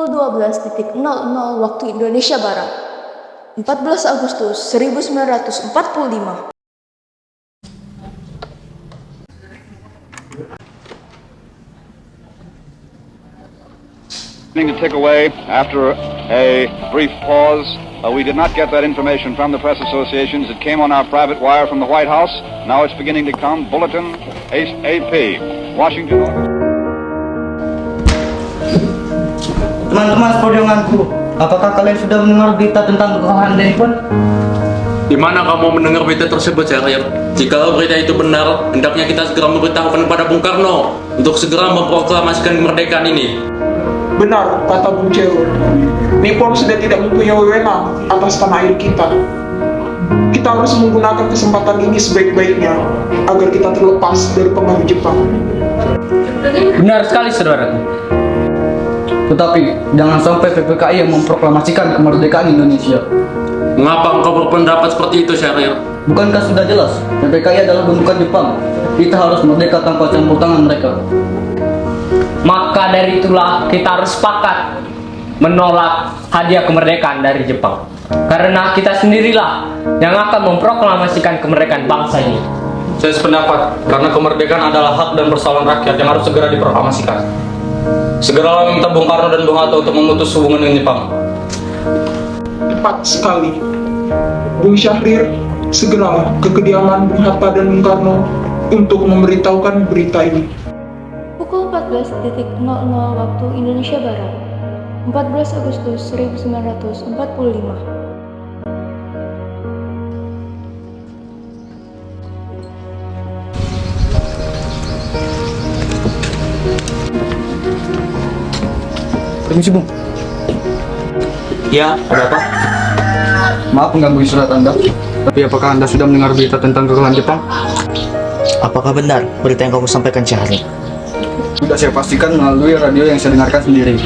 Pukul 12.00 waktu Indonesia Barat, 14 Agustus 1945. To take away after a brief pause. We did not get that information from the press associations. It came on our private wire from the White House. Now it's beginning to come. Bulletin AP, Washington. Teman-teman perjuanganku, apakah kalian sudah mendengar berita tentang kekalahan Denipon? Di mana kamu mendengar berita tersebut, Syahrir? Jika berita itu benar, hendaknya kita segera memberitahukan kepada Bung Karno untuk segera memproklamasikan kemerdekaan ini. Benar, kata Bung Ceo. Nippon sudah tidak mempunyai wewenang atas tanah air kita. Kita harus menggunakan kesempatan ini sebaik-baiknya agar kita terlepas dari pengaruh Jepang. Benar sekali, saudara. Tetapi, jangan sampai PPKI yang memproklamasikan kemerdekaan Indonesia. Mengapa engkau berpendapat seperti itu, Syahrir? Bukankah sudah jelas, PPKI adalah bentukan Jepang? Kita harus merdeka tanpa campur tangan mereka. Maka dari itulah kita harus sepakat menolak hadiah kemerdekaan dari Jepang. Karena kita sendirilah yang akan memproklamasikan kemerdekaan bangsa ini. Saya sependapat, karena kemerdekaan adalah hak dan persoalan rakyat yang harus segera diproklamasikan. Segeralah minta Bung Karno dan Bung Hatta untuk memutus hubungan dengan Jepang. Tepat sekali. Bung Syahrir segera ke kediaman Bung Hatta dan Bung Karno untuk memberitahukan berita ini. Pukul 14.00 waktu Indonesia Barat, 14 Agustus 1945. Permisi, Bung. Ya, ada apa? Maaf mengganggu istirahat Anda. Tapi apakah Anda sudah mendengar berita tentang kekalahan Jepang? Apakah benar berita yang kamu sampaikan, Syahrir? Sudah saya pastikan melalui radio yang saya dengarkan sendiri.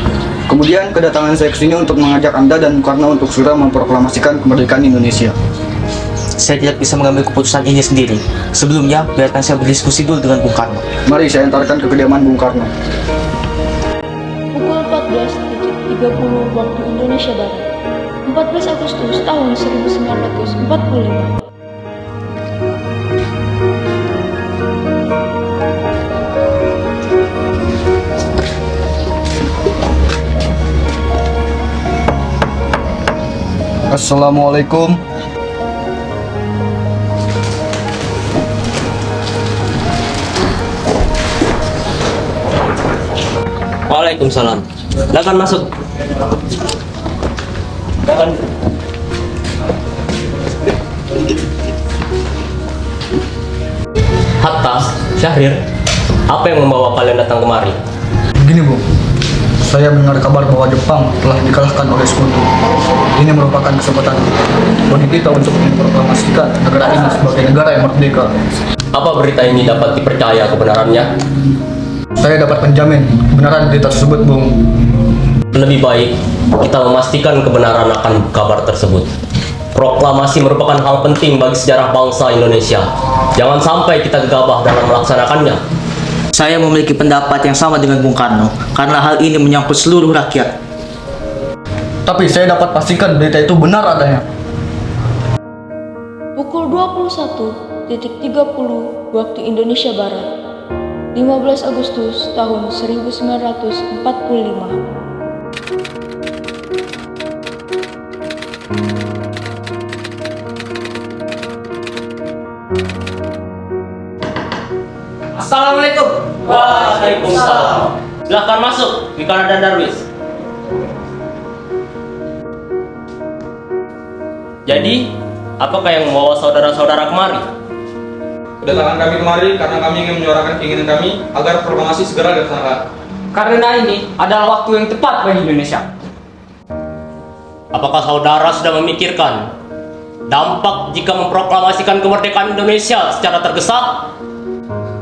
Kemudian kedatangan saya ke sini untuk mengajak Anda dan Bung Karno untuk segera memproklamasikan kemerdekaan Indonesia. Saya tidak bisa mengambil keputusan ini sendiri. Sebelumnya, biarkan saya berdiskusi dulu dengan Bung Karno. Mari saya antarkan ke kediaman Bung Karno. Pukul 14.30 waktu Indonesia Barat, 14 Agustus tahun 1945. Assalamualaikum. Waalaikumsalam. Silakan masuk. Silakan. Hatta, Syahrir, apa yang membawa kalian datang kemari? Begini, Bung. Saya mendengar kabar bahwa Jepang telah dikalahkan oleh Sekutu. Ini merupakan kesempatan bagi kita untuk memproklamasikan negara ini sebagai negara yang merdeka. Apa berita ini dapat dipercaya kebenarannya? Saya dapat menjamin kebenaran berita tersebut, Bung. Lebih baik kita memastikan kebenaran akan kabar tersebut. Proklamasi merupakan hal penting bagi sejarah bangsa Indonesia. Jangan sampai kita gegabah dalam melaksanakannya. Saya memiliki pendapat yang sama dengan Bung Karno, karena hal ini menyangkut seluruh rakyat. Tapi saya dapat pastikan berita itu benar adanya. Pukul 21.30 waktu Indonesia Barat, 15 Agustus tahun 1945. Assalamualaikum. Waalaikumsalam. Silahkan masuk, Mikana dan Darwis. Jadi, apakah yang membawa saudara-saudara kemari? Kedatangan kami kemari karena kami ingin menyuarakan keinginan kami agar proklamasi segera dilaksanakan. Karena ini adalah waktu yang tepat bagi Indonesia. Apakah saudara sudah memikirkan dampak jika memproklamasikan kemerdekaan Indonesia secara tergesa?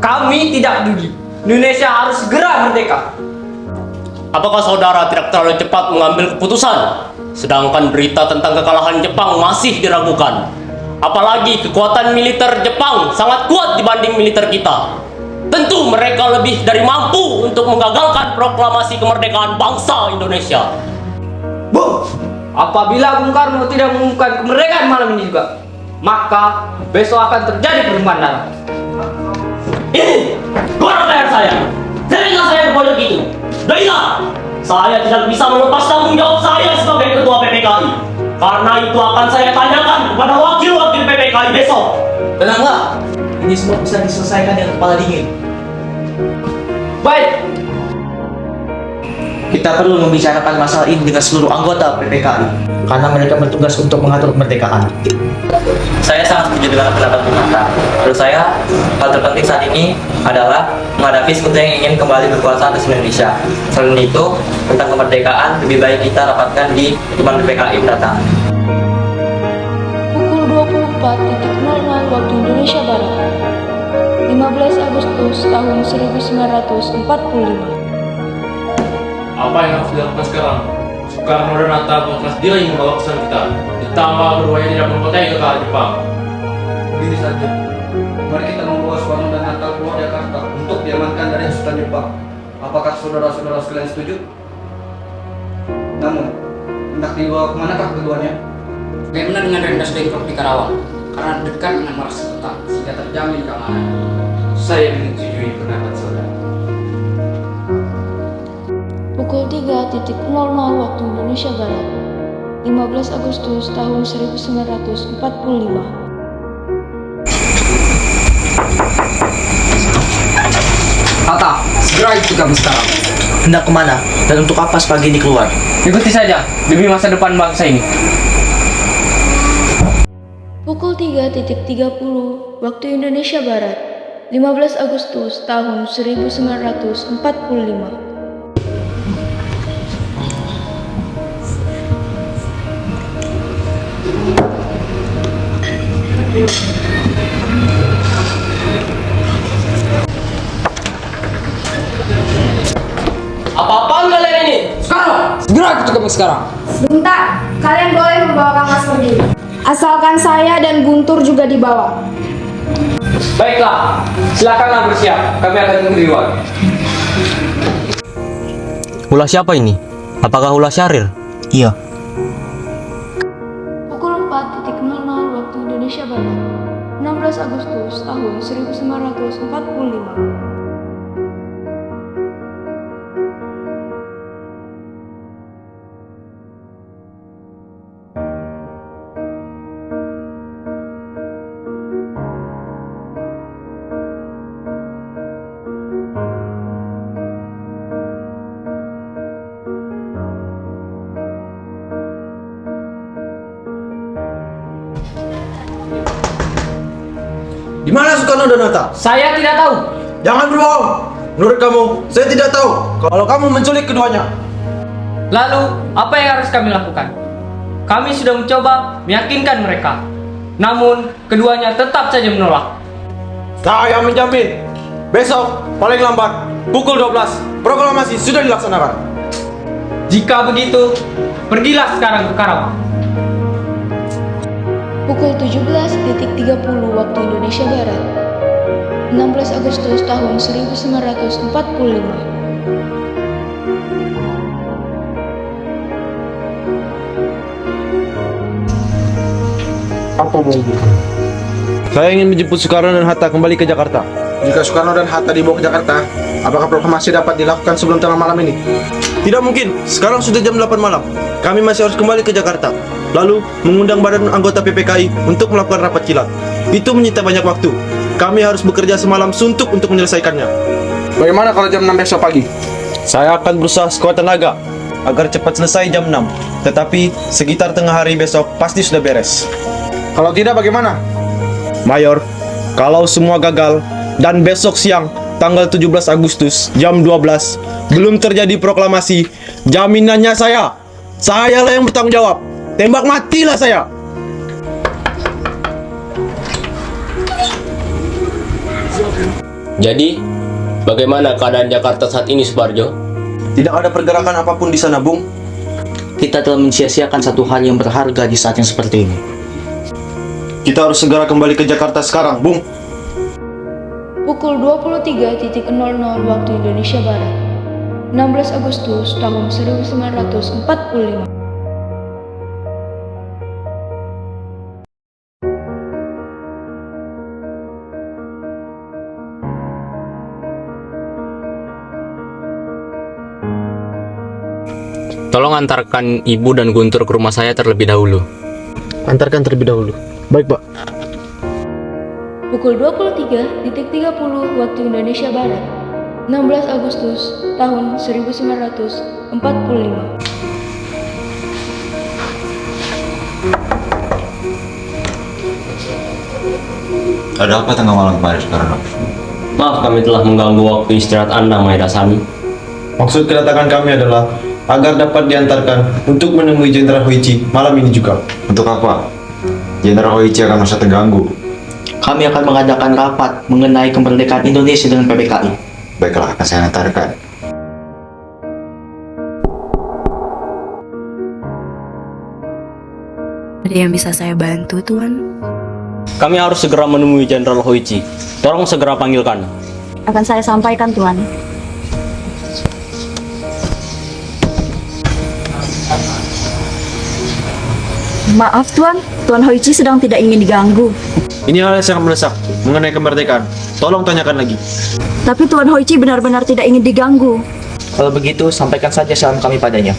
Kami tidak peduli. Indonesia harus segera merdeka. Apakah saudara tidak terlalu cepat mengambil keputusan? Sedangkan berita tentang kekalahan Jepang masih diragukan. Apalagi kekuatan militer Jepang sangat kuat dibanding militer kita. tentu mereka lebih dari mampu untuk menggagalkan proklamasi kemerdekaan bangsa Indonesia. Bung, apabila Bung Karno tidak mengumumkan kemerdekaan malam ini juga, maka besok akan terjadi perubahan darah. Ini keluar leher saya. Seringlah saya berpojok itu. Dan ingat, saya tidak bisa melepas tanggung jawab saya sebagai ketua PPKI. Karena itu akan saya tanyakan kepada wakil-wakil PPKI besok. Tenanglah, ini semua bisa diselesaikan dengan kepala dingin. Baik, Kita perlu membicarakan masalah ini dengan seluruh anggota PPKI, karena mereka bertugas untuk mengatur kemerdekaan. Saya sangat setuju dengan pendapat Bung Hatta. Menurut saya, hal terpenting saat ini adalah menghadapi sekutu yang ingin kembali berkuasa atas Indonesia. Selain itu, tentang kemerdekaan lebih baik kita rapatkan di pertemuan PPKI mendatang. Pukul 24.00 waktu Indonesia Barat, 15 Agustus tahun 1945. Apa yang harus dilakukan sekarang? Soekarno dan Hatta berkeras diri membawa kesan kita. Ditambah keduanya tidak menguasai kekalahan Jepang. Begini saja, mari kita membawa Soekarno dan Hatta keluar Jakarta untuk diamankan dari hasutan Jepang. Apakah saudara-saudara sekalian setuju? Namun, hendak dibawa kemanakah keduanya? Bagaimana dengan Rendas Dengklok di Karawang? Karena dekat dengan Mars Kota, sehingga terjamin keamanan. Saya menyetujui pendapat saudara. Pukul 3.00 waktu Indonesia Barat, 15 Agustus tahun 1945. Hatta, segera ikuti kami sekarang. Hendak kemana dan untuk apa pagi ini keluar? ikuti saja demi masa depan bangsa ini. Pukul 3.30 waktu Indonesia Barat, 15 Agustus tahun 1945. Apa-apaan kalian ini? Sekarang, segera ikuti kami sekarang. Bentar, kalian boleh membawa Kang Mas pergi. Asalkan saya dan Guntur juga dibawa. Baiklah, silakanlah bersiap. Kami akan tunggu di luar. Ulah siapa ini? Apakah ulah Syahrir? Iya. Pukul 4.00 waktu Indonesia Barat, 16 Agustus tahun 1945. Di mana Soekarno dan Hatta? Saya tidak tahu. Jangan berbohong. Menurut kamu, saya tidak tahu kalau kamu menculik keduanya. Lalu, apa yang harus kami lakukan? Kami sudah mencoba meyakinkan mereka. Namun, keduanya tetap saja menolak. Saya menjamin, besok paling lambat pukul 12 proklamasi sudah dilaksanakan. Jika begitu, pergilah sekarang ke Karawang. Pukul 17.30 waktu Indonesia Barat, 16 Agustus tahun 1945. Apa mau? Saya ingin menjemput Soekarno dan Hatta kembali ke Jakarta. Jika Soekarno dan Hatta dibawa ke Jakarta, apakah proklamasi dapat dilakukan sebelum tengah malam ini? Tidak mungkin, sekarang sudah jam 8 malam. Kami masih harus kembali ke Jakarta. Lalu, mengundang badan anggota PPKI untuk melakukan rapat kilat. Itu menyita banyak waktu. Kami harus bekerja semalam suntuk untuk menyelesaikannya. Bagaimana kalau jam 6 besok pagi? Saya akan berusaha sekuat tenaga agar cepat selesai jam 6. Tetapi, sekitar tengah hari besok pasti sudah beres. Kalau tidak bagaimana? Mayor, kalau semua gagal dan besok siang tanggal 17 Agustus jam 12 belum terjadi proklamasi, jaminannya sayalah yang bertanggung jawab. Tembak matilah saya. Jadi, bagaimana keadaan Jakarta saat ini, Suparjo? Tidak ada pergerakan apapun di sana, Bung. Kita telah mencia-siakan satu hal yang berharga di saat yang seperti ini. Kita harus segera kembali ke Jakarta sekarang, Bung. Pukul 23.00 waktu Indonesia Barat, 16 Agustus tahun 1945. Tolong antarkan Ibu dan Guntur ke rumah saya terlebih dahulu. Antarkan terlebih dahulu. Baik, Pak. Pukul 23.30 waktu Indonesia Barat, 16 Agustus tahun 1945. Ada apa tengah malam kemarin sekarang? Maaf kami telah mengganggu waktu istirahat Anda, Maeda Sami. Maksud kedatangan kami adalah agar dapat diantarkan untuk menemui Jenderal Hoichi malam ini juga. Untuk apa? Jenderal Hoichi akan merasa terganggu. Kami akan mengadakan rapat mengenai kemerdekaan Indonesia dengan PPKI. Baiklah, akan saya antarkan. Ada yang bisa saya bantu, Tuan? Kami harus segera menemui Jenderal Hoichi. Tolong segera panggilkan. Akan saya sampaikan, Tuan. Maaf, Tuan. Tuan Hoichi sedang tidak ingin diganggu. Ini hal yang sangat mendesak mengenai kemerdekaan. Tolong tanyakan lagi. Tapi Tuan Hoichi benar-benar tidak ingin diganggu. Kalau begitu, sampaikan saja salam kami padanya.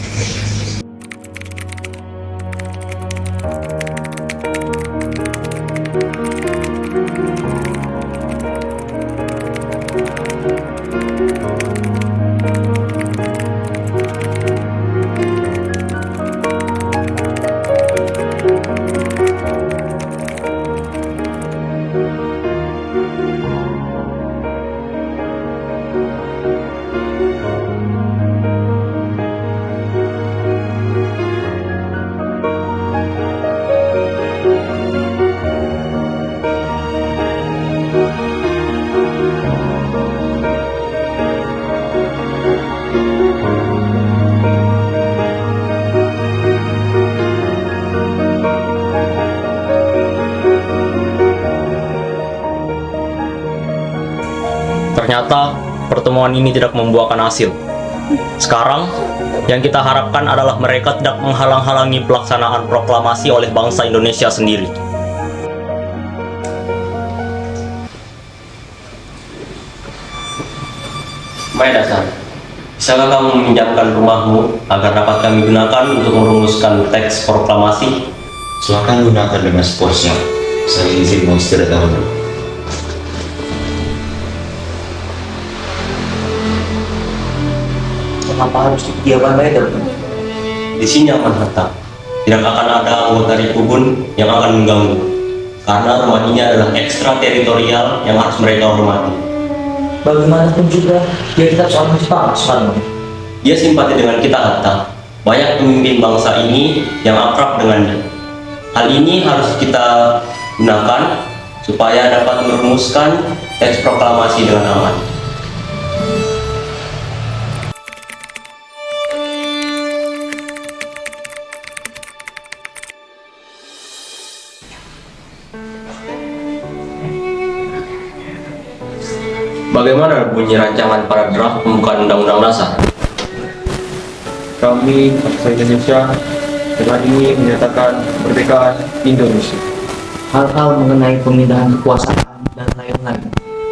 Ternyata pertemuan ini tidak membuahkan hasil. Sekarang, yang kita harapkan adalah mereka tidak menghalang-halangi pelaksanaan proklamasi oleh bangsa Indonesia sendiri. Maeda San, bisakah kamu meminjamkan rumahmu agar dapat kami gunakan untuk merumuskan teks proklamasi? Silakan gunakan dengan sepuasnya. Saya izin mau istirahat dahulu. Kenapa harus didiamkan Maeda? Di sini aman harta. Tidak akan ada anggota Rikubun yang akan mengganggu. Karena rumah ini adalah ekstrateritorial yang harus mereka hormati. Bagaimanapun juga, dia tetap seorang Jepang, Soekarno. Dia simpati dengan kita, Hatta. Banyak pemimpin bangsa ini yang akrab dengannya. Hal ini harus kita gunakan supaya dapat merumuskan teks proklamasi dengan aman. Bagaimana bunyi rancangan paragraf pembukaan Undang-Undang Dasar? Kami, bangsa Indonesia, telah ingin menyatakan kemerdekaan Indonesia. Hal-hal mengenai pemindahan kekuasaan dan lain-lain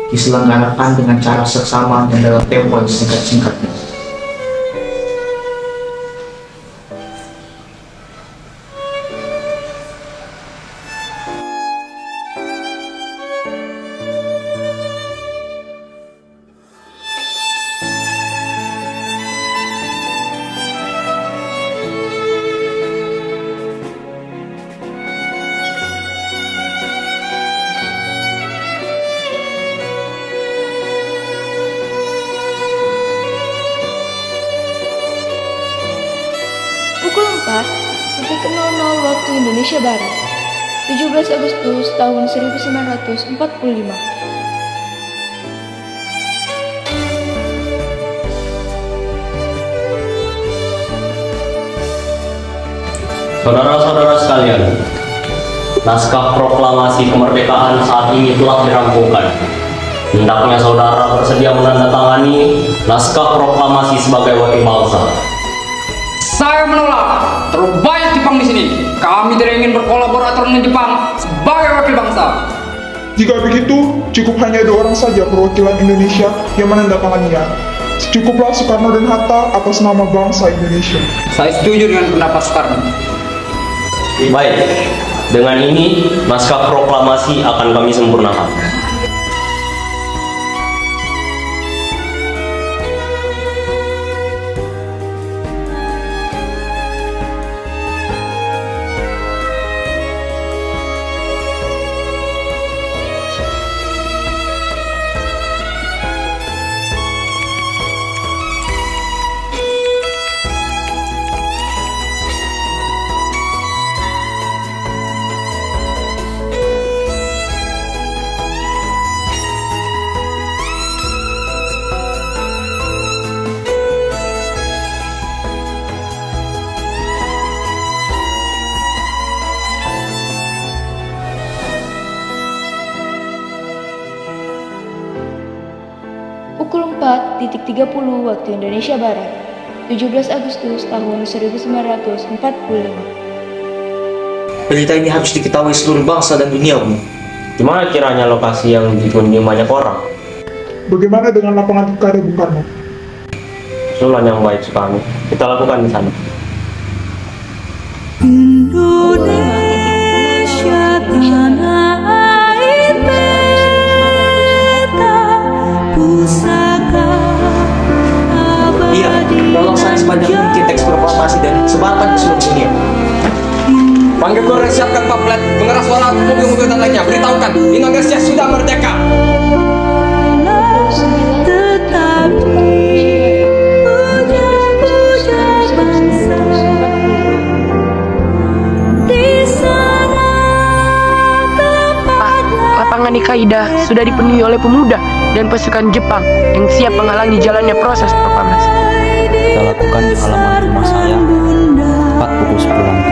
diselenggarakan dengan cara seksama dan dalam tempo yang singkat-singkatnya. Pukul 4.00 waktu Indonesia Barat, 17 Agustus tahun 1945. Saudara-saudara sekalian, naskah proklamasi kemerdekaan saat ini telah dirampungkan. Hendaknya saudara bersedia menandatangani naskah proklamasi sebagai wakil bangsa. Saya menolak. Terlalu banyak Jepang di sini. Kami tidak ingin berkolaborator dengan Jepang sebagai wakil bangsa. Jika begitu, cukup hanya 2 orang saja perwakilan Indonesia yang menandatanganinya. Cukuplah Soekarno dan Hatta atas nama bangsa Indonesia. Saya setuju dengan pendapat Soekarno. Baik, dengan ini naskah proklamasi akan kami sempurnakan. Pukul 4.30 waktu Indonesia Barat, 17 Agustus tahun 1945. Berita ini harus diketahui seluruh bangsa dan dunia, Bu. Di mana kiranya lokasi yang dikunjungi banyak orang? Bagaimana dengan lapangan pilkada Bung Karno? Usulan yang baik sekali. Kita lakukan di sana. Indonesia tanah air beta pusaka abadi. Iya, tolong saya sebanyak mungkin teks proklamasi dan sebarkan ke seluruh dunia. Panggil Korek, siapkan pamflet, pengeras suara, mobil-mobil dan lainnya. Beritahukan, Indonesia sudah merdeka. Lapangan Nikaidah sudah dipenuhi oleh pemuda dan pasukan Jepang yang siap menghalangi jalannya proses proklamasi. Kita lakukan di halaman rumah saya tepat pukul 10 nanti.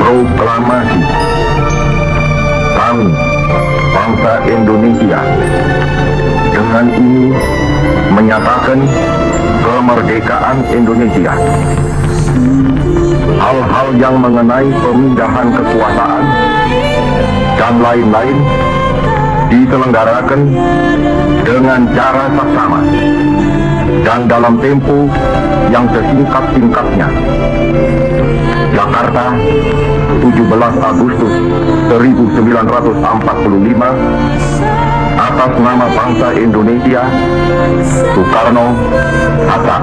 Proklamasi. Kami, bangsa Indonesia, dengan ini menyatakan kemerdekaan Indonesia. Hal-hal yang mengenai pemindahan kekuasaan dan lain-lain diselenggarakan dengan cara saksama dan dalam tempo yang sesingkat-singkatnya. Jakarta, 17 Agustus 1945, atas nama bangsa Indonesia, Soekarno Hatta.